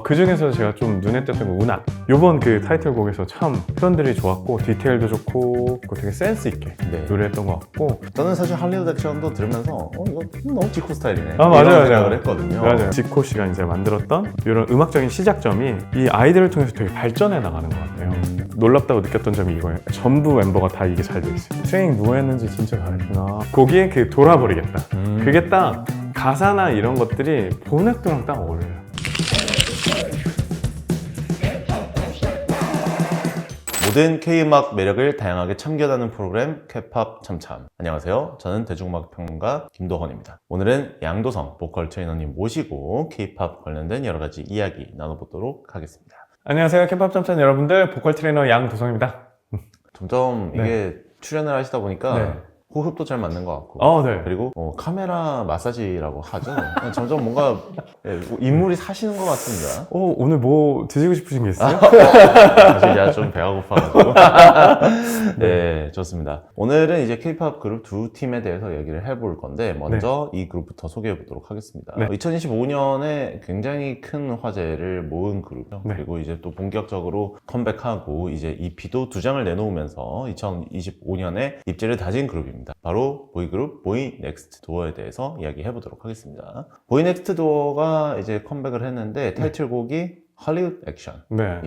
그 중에서 제가 좀 눈에 띄었던 건 운악. 요번 그 타이틀곡에서 참 표현들이 좋았고 디테일도 좋고 되게 센스 있게 네. 노래했던 것 같고. 저는 사실 할리우드 액션도 들으면서 이거 너무 지코 스타일이네. 맞아요, 이런 맞아요. 생각을 했거든요. 맞아요. 지코 씨가 이제 만들었던 이런 음악적인 시작점이 이 아이들을 통해서 되게 발전해 나가는 것 같아요. 놀랍다고 느꼈던 점이 이거예요. 전부 멤버가 다 이게 잘 돼 있어요. 트레이닝 누가 했는지 진짜 잘했구나. 거기에 그 돌아버리겠다. 그게 딱 가사나 이런 것들이 보넥도랑 딱 어울려요. 모든 K-음악 매력을 다양하게 참견하는 프로그램 K-팝 참참. 안녕하세요. 저는 대중음악 평론가 김도헌입니다. 오늘은 양도성 보컬 트레이너님 모시고 K-팝 관련된 여러 가지 이야기 나눠보도록 하겠습니다. 안녕하세요. K-팝 참참 여러분들, 보컬 트레이너 양도성입니다. 점점 이게 출연을 하시다 보니까 네. 호흡도 잘 맞는 것 같고 네. 그리고 카메라 마사지라고 하죠. 점점 뭔가 인물이 사시는 것 같습니다. 오늘 뭐 드시고 싶으신 게 있어요? 사실 제가 좀 배가 고파가지고. 네, 좋습니다. 오늘은 이제 K-팝 그룹 두 팀에 대해서 얘기를 해볼 건데 먼저 이 그룹부터 소개해 보도록 하겠습니다. 네. 2025년에 굉장히 큰 화제를 모은 그룹이요. 네. 그리고 이제 또 본격적으로 컴백하고 이제 EP도 2장을 내놓으면서 2025년에 입지를 다진 그룹입니다. 바로 보이그룹 보이 넥스트 도어에 대해서 이야기해 보도록 하겠습니다. 보이 넥스트 도어가 이제 컴백을 했는데 타이틀곡이 할리우드 액션이에요. 네.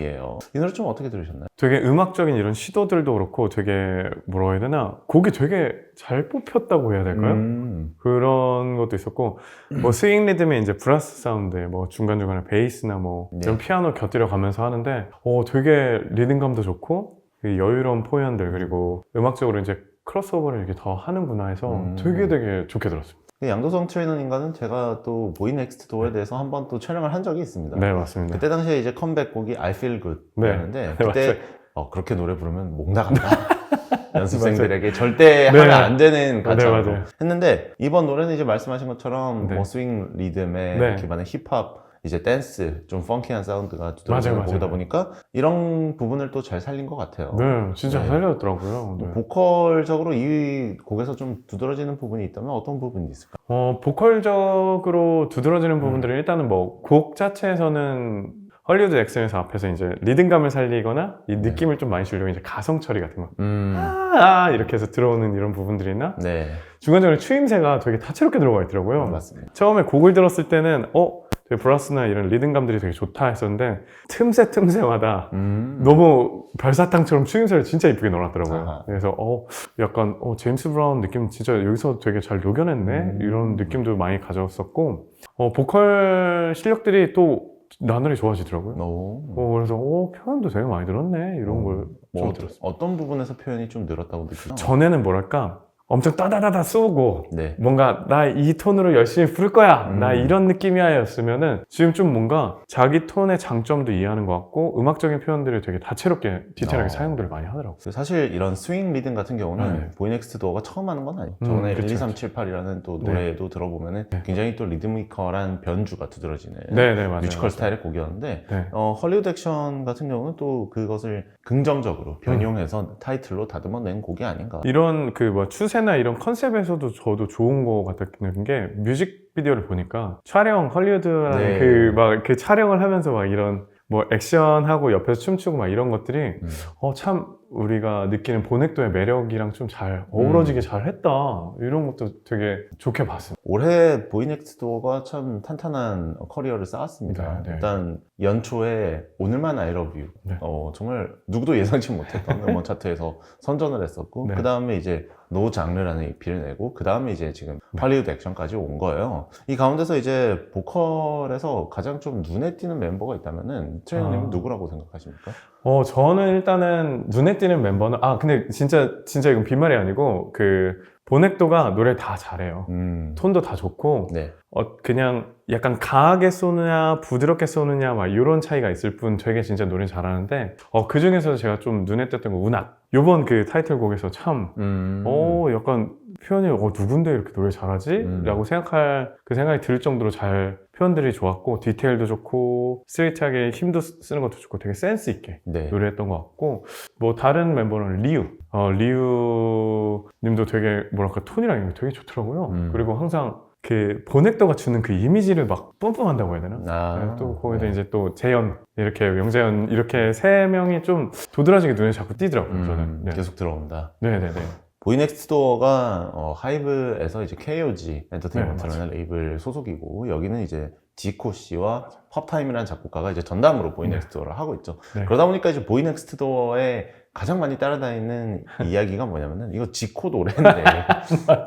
이 노래 좀 어떻게 들으셨나요? 되게 음악적인 이런 시도들도 그렇고 되게 뭐라고 해야 되나? 곡이 되게 잘 뽑혔다고 해야 될까요? 그런 것도 있었고 뭐 스윙 리듬에 이제 브라스 사운드, 뭐 중간중간에 베이스나 뭐 이런 피아노 곁들여 가면서 하는데 되게 리듬감도 좋고 여유로운 표현들 그리고 음악적으로 이제 크로스오버를 이렇게 더 하는구나 해서 되게 좋게 들었습니다. 양도성 트레이너님과는 제가 또 보이 넥스트 도어에 대해서 한번 또 촬영을 한 적이 있습니다. 네, 맞습니다. 그때 당시에 이제 컴백곡이 I Feel Good였는데 그때 그렇게 노래 부르면 목 나간다. 연습생들에게 절대 하면 안 되는 가창으로 했는데 이번 노래는 이제 말씀하신 것처럼 뭐 스윙 리듬에 기반의 힙합 이제 댄스, 좀 펑키한 사운드가 두드러지는 곡이다 보니까 이런 부분을 또 잘 살린 것 같아요. 네, 진짜 살렸더라고요. 네. 보컬적으로 이 곡에서 좀 두드러지는 부분이 있다면 어떤 부분이 있을까요? 보컬적으로 두드러지는 부분들은 일단은 뭐 곡 자체에서는 헐리우드 액션에서 앞에서 이제 리듬감을 살리거나 이 느낌을 좀 많이 주려고 이제 가성 처리 같은 거 이렇게 해서 들어오는 이런 부분들이나 중간중간에 추임새가 되게 다채롭게 들어가 있더라고요. 맞습니다. 처음에 곡을 들었을 때는 되게 브라스나 이런 리듬감들이 되게 좋다 했었는데 틈새마다 너무 별사탕처럼 추임새를 진짜 이쁘게 넣어놨더라고요. 그래서 약간 제임스 브라운 느낌 진짜 여기서 되게 잘 녹여냈네 이런 느낌도 많이 가져왔었고 보컬 실력들이 또 나날이 좋아지더라고요. 그래서 표현도 되게 많이 들었네 이런 걸 좀 들었어요. 어떤 부분에서 표현이 좀 늘었다고 느끼나요? 전에는 뭐랄까 엄청 따다다다 쏘고 뭔가 나 이 톤으로 열심히 부를 거야 나 이런 느낌이야 였으면은 지금 좀 뭔가 자기 톤의 장점도 이해하는 것 같고 음악적인 표현들을 되게 다채롭게 디테일하게 사용들을 많이 하더라고요. 사실 이런 스윙 리듬 같은 경우는 보이 넥스트 도어가 처음 하는 건 아니에요. 저번에 1, 2, 3, 7, 8이라는 또 노래도 들어보면은 굉장히 또 리드미컬한 변주가 두드러지는 뮤지컬 스타일의 곡이었는데 헐리우드 액션 같은 경우는 또 그것을 긍정적으로 변용해서 타이틀로 다듬어낸 곡이 아닌가. 이런 추세나 이런 컨셉에서도 저도 좋은 것 같았는 게 뮤직비디오를 보니까 촬영 헐리우드라는 그 촬영을 하면서 막 이런 뭐 액션하고 옆에서 춤추고 막 이런 것들이 참 우리가 느끼는 보넥도의 매력이랑 좀 잘 어우러지게 잘 했다 이런 것도 되게 좋게 봤습니다. 올해 보이 넥스트 도어가 참 탄탄한 커리어를 쌓았습니다. 일단 연초에 오늘만 I Love You 정말 누구도 예상치 못했던 음원 차트에서 선전을 했었고 그 다음에 이제 노 장르라는 EP를 내고 그 다음에 이제 지금 할리우드 액션까지 온 거예요. 이 가운데서 이제 보컬에서 가장 좀 눈에 띄는 멤버가 있다면은 트레이너님은 누구라고 생각하십니까? 저는 일단은 눈에 띄는 멤버는 근데 진짜 이건 빈말이 아니고 보넥도가 노래 다 잘해요. 톤도 다 좋고 그냥 약간 강하게 쏘느냐 부드럽게 쏘느냐 막 이런 차이가 있을 뿐 되게 진짜 노래 잘하는데 그 중에서 제가 좀 눈에 띄었던 건 운악. 요번 그 타이틀곡에서 참 약간 표현이 누군데 이렇게 노래 잘하지? 라고 생각할 그 생각이 들 정도로 잘 표현들이 좋았고 디테일도 좋고 스트레이트하게 힘도 쓰는 것도 좋고 되게 센스 있게 노래했던 것 같고 뭐 다른 멤버는 리우 님도 되게 뭐랄까 톤이랑 이런 게 되게 좋더라고요. 그리고 항상 그 보넥도가 주는 그 이미지를 막 뿜뿜한다고 해야 되나? 아, 또 거기다 네. 이제 또 재현 이렇게 영재현 이렇게 세 명이 좀 도드라지게 눈에 자꾸 띄더라고요. 저는. 네. 계속 들어온다. 네네네. 보이넥스트도어가 하이브에서 이제 KOG 엔터테인먼트라는 네, 레이블 소속이고 여기는 이제 지코 씨와 팝타임이라는 작곡가가 이제 전담으로 보이넥스트도어를 하고 있죠. 네. 그러다 보니까 이제 보이넥스트도어에 가장 많이 따라다니는 이야기가 뭐냐면은 이거 지코 노래인데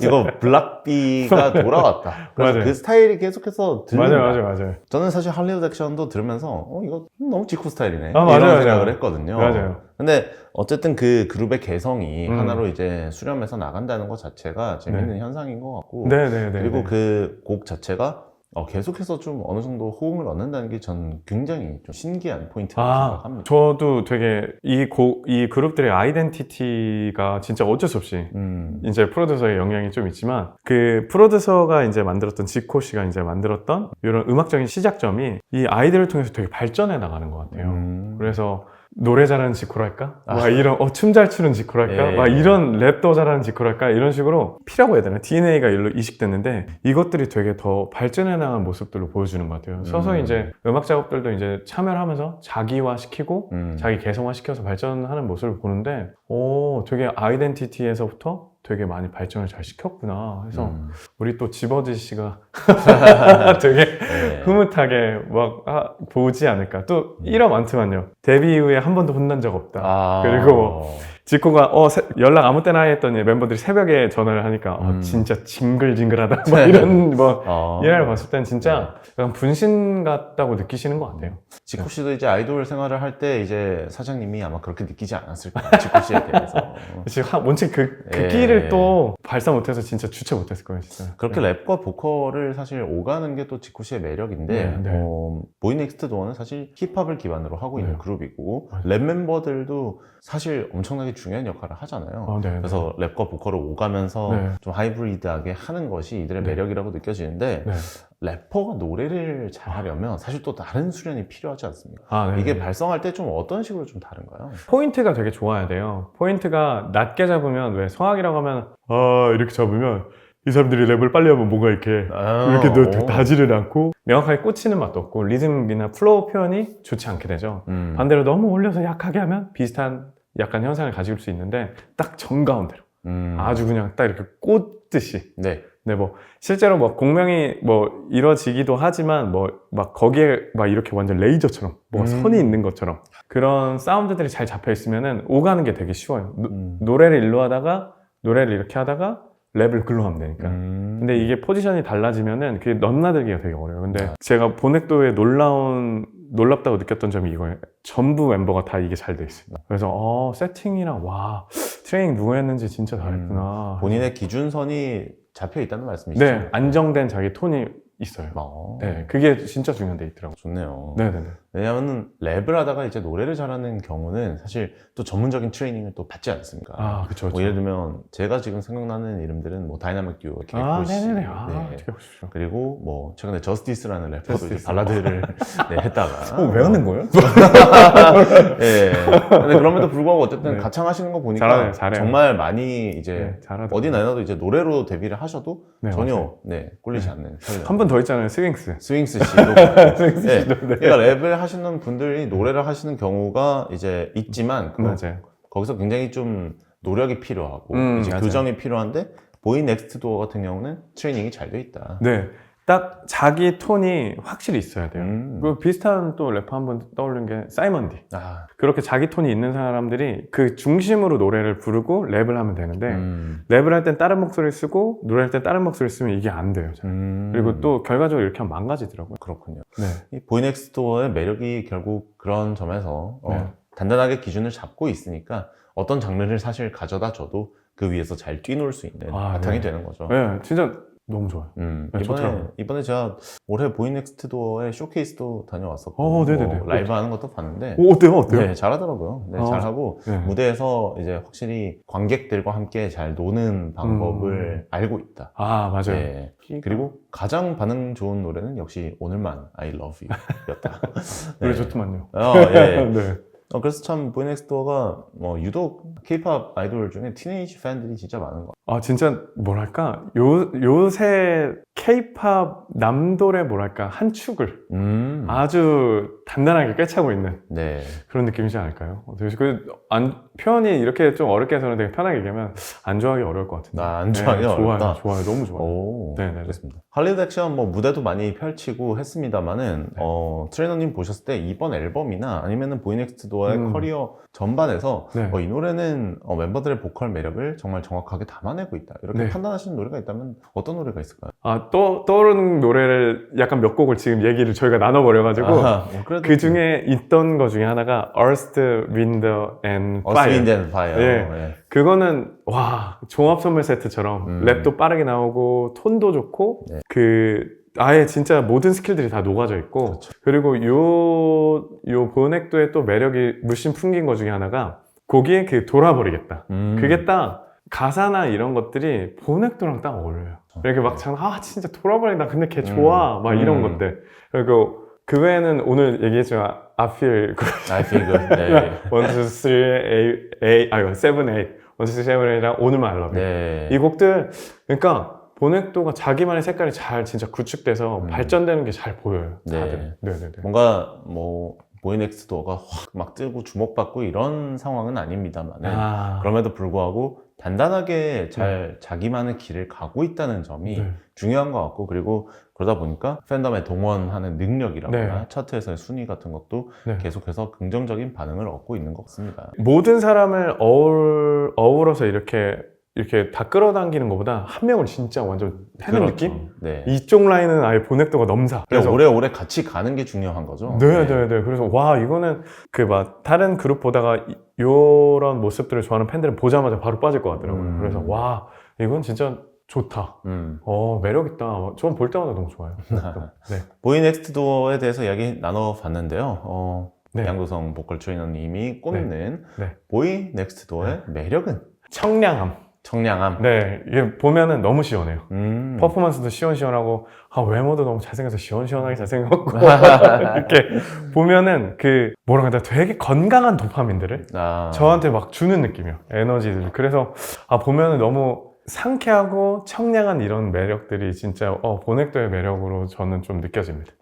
이거 블락비가 돌아왔다. 그래서 맞아요. 그 스타일이 계속해서 들린다. 맞아요. 저는 사실 할리우드 액션도 들으면서 이거 너무 지코 스타일이네 맞아요, 이런 맞아요. 생각을 했거든요. 맞아요. 근데 어쨌든 그 그룹의 개성이 하나로 이제 수렴해서 나간다는 것 자체가 재밌는 현상인 것 같고 네네네. 그리고 그 곡 자체가 계속해서 좀 어느 정도 호응을 얻는다는 게 전 굉장히 좀 신기한 포인트라고 생각합니다. 저도 되게 이 그룹들의 아이덴티티가 진짜 어쩔 수 없이 이제 프로듀서의 영향이 좀 있지만 그 프로듀서가 이제 만들었던 지코 씨가 이제 만들었던 이런 음악적인 시작점이 이 아이들을 통해서 되게 발전해 나가는 것 같아요. 그래서 노래 잘하는 지코랄까? 막 이런 춤 잘 추는 지코랄까? 예. 막 이런 랩도 잘하는 지코랄까? 이런 식으로 피라고 해야 되나? DNA가 일로 이식됐는데 이것들이 되게 더 발전해 나간 모습들로 보여주는 것 같아요. 서서히 이제 음악 작업들도 이제 참여를 하면서 자기화 시키고 자기 개성화 시켜서 발전하는 모습을 보는데 되게 아이덴티티에서부터 되게 많이 발전을 잘 시켰구나 해서 우리 또 지버드 씨가 되게 흐뭇하게 막 보지 않을까. 또 이런 많지만요. 데뷔 이후에 한 번도 혼난 적 없다. 그리고 지코가 연락 아무 때나 했더니 멤버들이 새벽에 전화를 하니까 진짜 징글징글하다 뭐 이런 일화를 봤을 땐 진짜 약간 분신 같다고 느끼시는 것 같아요. 지코 씨도 이제 아이돌 생활을 할 때 이제 사장님이 아마 그렇게 느끼지 않았을까 지코 씨에 대해서. 원체 그 끼를 또 발사 못해서 진짜 주체 못했을 거예요, 진짜. 그렇게 랩과 보컬을 사실 오가는 게 또 지코 씨의 매력인데 보이넥스트도어는 사실 힙합을 기반으로 하고 있는 그룹이고 랩 멤버들도 사실 엄청나게 중요한 역할을 하잖아요. 그래서 랩과 보컬을 오가면서 좀 하이브리드하게 하는 것이 이들의 매력이라고 느껴지는데 래퍼가 노래를 잘하려면 사실 또 다른 수련이 필요하지 않습니까? 이게 발성할 때 좀 어떤 식으로 좀 다른가요? 포인트가 되게 좋아야 돼요. 포인트가 낮게 잡으면 왜 성악이라고 하면 이렇게 잡으면 이 사람들이 랩을 빨리 하면 뭔가 이렇게 나지를 않고 명확하게 꽂히는 맛도 없고 리듬이나 플로우 표현이 좋지 않게 되죠. 반대로 너무 올려서 약하게 하면 비슷한 약간 현상을 가질 수 있는데 딱 정가운데로 아주 그냥 딱 이렇게 꽂듯이 뭐 실제로 뭐 공명이 뭐 이루어지기도 하지만 뭐 막 거기에 막 이렇게 완전 레이저처럼 뭐가 선이 있는 것처럼 그런 사운드들이 잘 잡혀 있으면은 오가는 게 되게 쉬워요. 노래를 일로 하다가 노래를 이렇게 하다가 랩을 글로 하면 되니까. 근데 이게 포지션이 달라지면은 그게 넘나들기가 되게 어려워요. 근데 제가 보넥도의 놀랍다고 느꼈던 점이 이거예요. 전부 멤버가 다 이게 잘 돼 있어요. 그래서 세팅이랑 트레이닝 누가 했는지 진짜 잘했구나. 본인의 기준선이 잡혀 있다는 말씀이시죠? 네, 안정된 자기 톤이 있어요. 네, 그게 진짜 중요한 데 있더라고요. 좋네요. 네네네. 왜냐하면 랩을 하다가 이제 노래를 잘하는 경우는 사실 또 전문적인 트레이닝을 또 받지 않습니까? 그쵸. 뭐 예를 들면 제가 지금 생각나는 이름들은 뭐 다이나믹 듀오, 케이코 씨, 네네네. 어떻게 보십시오. 그리고 뭐 최근에 저스티스라는 래퍼도 이제 발라드를 했다가 왜 하는 거예요? 근데 그럼에도 불구하고 어쨌든 가창하시는 거 보니까 잘해요. 정말 많이 이제 잘하더라고요. 어디 나가도 이제 노래로 데뷔를 하셔도 전혀 꿀리지 않는. 한 분 더 있잖아요, 스윙스 씨도. 스윙스 씨도. 그러니까 랩을 하시는 분들이 노래를 하시는 경우가 이제 있지만 거기서 굉장히 좀 노력이 필요하고 이제 교정이 필요한데 보이넥스트도어 같은 경우는 트레이닝이 잘 돼 있다. 딱 자기 톤이 확실히 있어야 돼요. 그 비슷한 또 래퍼 한 번 떠오르는 게 사이먼 D. 그렇게 자기 톤이 있는 사람들이 그 중심으로 노래를 부르고 랩을 하면 되는데 랩을 할 땐 다른 목소리를 쓰고 노래할 땐 다른 목소리를 쓰면 이게 안 돼요. 그리고 또 결과적으로 이렇게 하면 망가지더라고요. 그렇군요. 이 보이넥스트도어의 매력이 결국 그런 점에서 단단하게 기준을 잡고 있으니까 어떤 장르를 사실 가져다 줘도 그 위에서 잘 뛰놀 수 있는 바탕이 되는 거죠. 진짜 너무 좋아요. 이번에 제가 올해 보이넥스트도어의 쇼케이스도 다녀왔었고 뭐 라이브 하는 것도 봤는데 어때요? 네, 잘하더라고요. 잘하고 무대에서 이제 확실히 관객들과 함께 잘 노는 방법을 알고 있다. 맞아요. 그리고 가장 반응 좋은 노래는 역시 오늘만 I Love You 였다. 노래 좋더만요. 그래서 참 보이넥스트도어가 유독 K-팝 아이돌 중에 티네이지 팬들이 진짜 많은 것 진짜 뭐랄까 요새 K-팝 남돌의 뭐랄까 한 축을 아주 단단하게 꿰차고 있는 네. 그런 느낌이지 않을까요? 표현이 이렇게 좀 어렵게 해서는 되게 편하게 얘기하면 안 좋아하기 어려울 것 같은데. 안 좋아하기 어렵다. 좋아요, 너무 좋아요. 오, 네, 그렇습니다. 할리우드 액션 뭐 무대도 많이 펼치고 했습니다만은 트레이너님 보셨을 때 이번 앨범이나 아니면은 보이넥스트도어의 커리어 전반에서 이 노래는 멤버들의 보컬 매력을 정말 정확하게 담아내고 있다 이렇게 판단하시는 노래가 있다면 어떤 노래가 있을까요? 떠오르는 노래를 약간 몇 곡을 지금 얘기를 저희가 나눠버려가지고 그 중에 있던 거 중에 하나가 Earth, Wind and Fire. 예. 그거는 와 종합 선물 세트처럼 랩도 빠르게 나오고 톤도 좋고 아예 진짜 모든 스킬들이 다 녹아져 있고 그렇죠. 그리고 요 보넥도의 또 매력이 물씬 풍긴 거 중에 하나가 거기에 돌아버리겠다. 그게 딱 가사나 이런 것들이 보넥도랑 딱 어울려요. 이렇게 막 진짜 돌아버린다. 근데 걔 좋아. 막 이런 것들. 그리고 그 외에는 오늘 얘기했지만 I feel good. 네. 1, 2, 3, 7, 8 1, 2, 3, 7, 8이랑 오늘만 I love you. 이 곡들 그러니까 보넥도가 자기만의 색깔이 잘 진짜 구축돼서 발전되는 게 잘 보여요. 다들. 네네네. 뭔가 뭐 보이넥스트도어가 확 막 뜨고 주목받고 이런 상황은 아닙니다만 그럼에도 불구하고 단단하게 잘 자기만의 길을 가고 있다는 점이 중요한 것 같고 그리고 그러다 보니까 팬덤에 동원하는 능력이라거나 차트에서의 순위 같은 것도 계속해서 긍정적인 반응을 얻고 있는 것 같습니다. 모든 사람을 어우러서 이렇게 다 끌어당기는 것보다 한 명을 진짜 완전 패는 느낌? 이쪽 라인은 아예 보넥도가 넘사. 그래서 오래오래 같이 가는 게 중요한 거죠. 네. 그래서 와 이거는 다른 그룹 보다가 이런 모습들을 좋아하는 팬들은 보자마자 바로 빠질 것 같더라고요. 그래서 와 이건 진짜 좋다. 매력 있다. 전 볼 때마다 너무 좋아요. 보이넥스트도어에 대해서 이야기 나눠봤는데요. 양도성 보컬 트레이너님이 꼽는 보이넥스트도어의 매력은 청량함. 네, 이게 보면은 너무 시원해요. 퍼포먼스도 시원시원하고, 외모도 너무 잘생겨서 시원시원하게 잘생겼고, 이렇게 보면은 되게 건강한 도파민들을 저한테 막 주는 느낌이에요. 에너지들. 그래서, 보면은 너무 상쾌하고 청량한 이런 매력들이 진짜, 보넥도의 매력으로 저는 좀 느껴집니다.